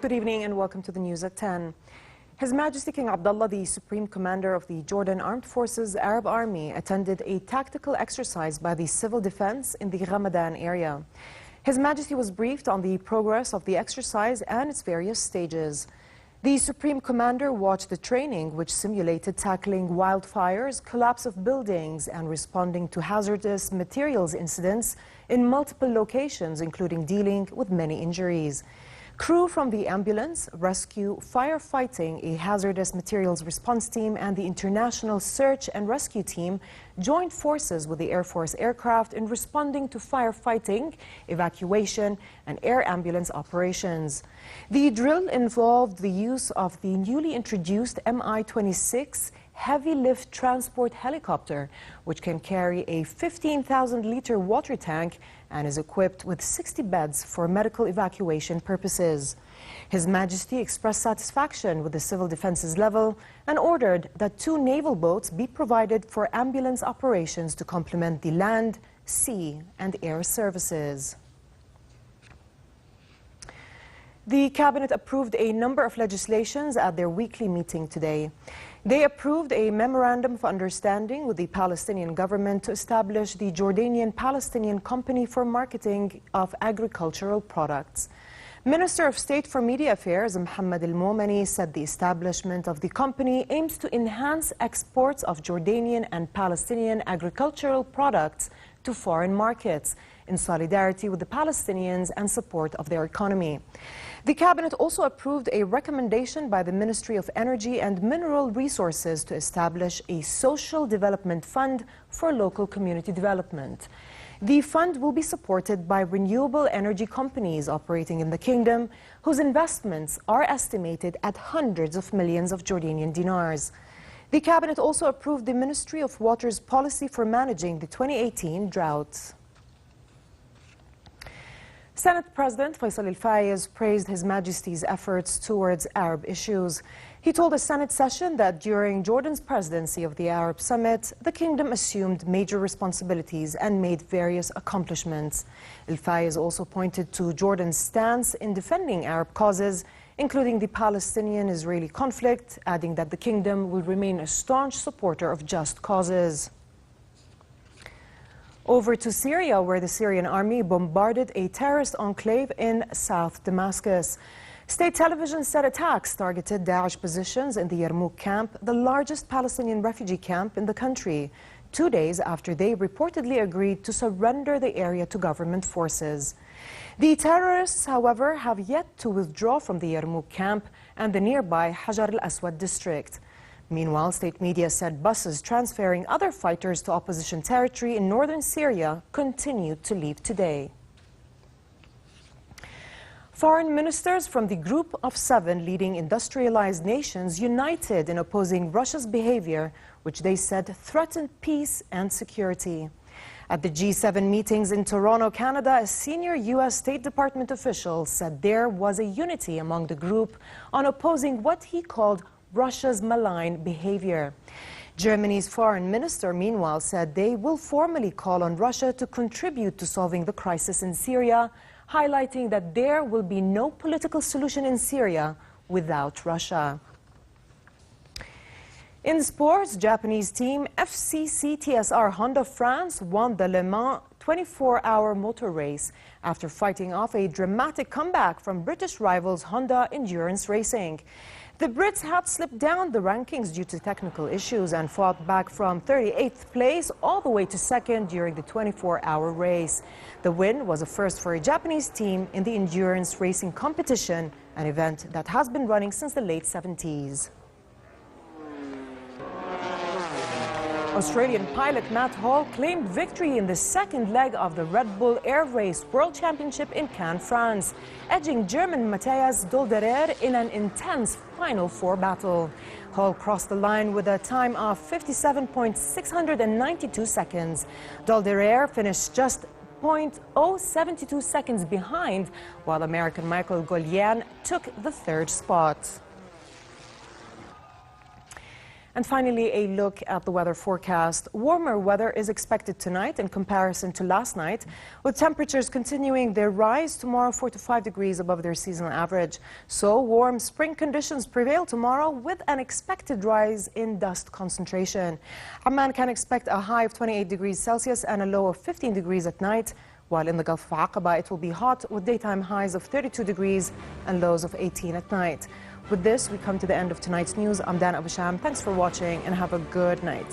Good evening and welcome to the news at 10. His Majesty King Abdullah, the Supreme Commander of the Jordan Armed Forces Arab Army, attended a tactical exercise by the Civil Defense in the Ramadan area. His Majesty was briefed on the progress of the exercise and its various stages. The Supreme Commander watched the training, which simulated tackling wildfires, collapse of buildings, and responding to hazardous materials incidents in multiple locations, including dealing with many injuries. Crew from the ambulance, rescue, firefighting, a hazardous materials response team, and the international search and rescue team joined forces with the Air Force aircraft in responding to firefighting, evacuation, and air ambulance operations. The drill involved the use of the newly introduced Mi-26 heavy lift transport helicopter, which can carry a 15,000-liter water tank and is equipped with 60 beds for medical evacuation purposes. His Majesty expressed satisfaction with the civil defense's level and ordered that 2 naval boats be provided for ambulance operations to complement the land, sea, and air services. The Cabinet approved a number of legislations at their weekly meeting today. They approved a memorandum of understanding with the Palestinian government to establish the Jordanian-Palestinian Company for Marketing of Agricultural Products. Minister of State for Media Affairs, Mohammed Al-Momani, said the establishment of the company aims to enhance exports of Jordanian and Palestinian agricultural products to foreign markets in solidarity with the Palestinians and support of their economy. The Cabinet also approved a recommendation by the Ministry of Energy and Mineral Resources to establish a social development fund for local community development. The fund will be supported by renewable energy companies operating in the kingdom, whose investments are estimated at hundreds of millions of Jordanian dinars. The Cabinet also approved the Ministry of Water's policy for managing the 2018 drought. Senate President Faisal Al-Fayez praised His Majesty's efforts towards Arab issues. He told a Senate session that during Jordan's presidency of the Arab Summit, the kingdom assumed major responsibilities and made various accomplishments. Al-Fayez also pointed to Jordan's stance in defending Arab causes, including the Palestinian-Israeli conflict, adding that the kingdom will remain a staunch supporter of just causes. Over to Syria, where the Syrian army bombarded a terrorist enclave in South Damascus. State television said attacks targeted Daesh positions in the Yarmouk camp, the largest Palestinian refugee camp in the country, 2 days after they reportedly agreed to surrender the area to government forces. The terrorists, however, have yet to withdraw from the Yarmouk camp and the nearby Hajar al-Aswad district. Meanwhile, state media said buses transferring other fighters to opposition territory in northern Syria continued to leave today. Foreign ministers from the group of 7 leading industrialized nations united in opposing Russia's behavior, which they said threatened peace and security. At the G7 meetings in Toronto, Canada, a senior U.S. State Department official said there was a unity among the group on opposing what he called Russia's malign behavior. Germany's foreign minister, meanwhile, said they will formally call on Russia to contribute to solving the crisis in Syria, highlighting that there will be no political solution in Syria without Russia. In sports, Japanese team FCCTSR Honda France won the Le Mans 24-hour motor race after fighting off a dramatic comeback from British rivals Honda Endurance Racing. The Brits had slipped down the rankings due to technical issues and fought back from 38th place all the way to 2nd during the 24-hour race. The win was a first for a Japanese team in the endurance racing competition, an event that has been running since the late 70s. Australian pilot Matt Hall claimed victory in the second leg of the Red Bull Air Race World Championship in Cannes, France, edging German Matthias Dolderer in an intense Final Four battle. Hall crossed the line with a time of 57.692 seconds. Dolderer finished just 0.072 seconds behind, while American Michael Golian took the 3rd spot. And finally, a look at the weather forecast. Warmer weather is expected tonight in comparison to last night, with temperatures continuing their rise tomorrow 4 to 5 degrees above their seasonal average. So warm spring conditions prevail tomorrow with an expected rise in dust concentration. Amman can expect a high of 28 degrees Celsius and a low of 15 degrees at night, while in the Gulf of Aqaba it will be hot with daytime highs of 32 degrees and lows of 18 at night. With this, we come to the end of tonight's news. I'm Dan Abu Sham. Thanks for watching and have a good night.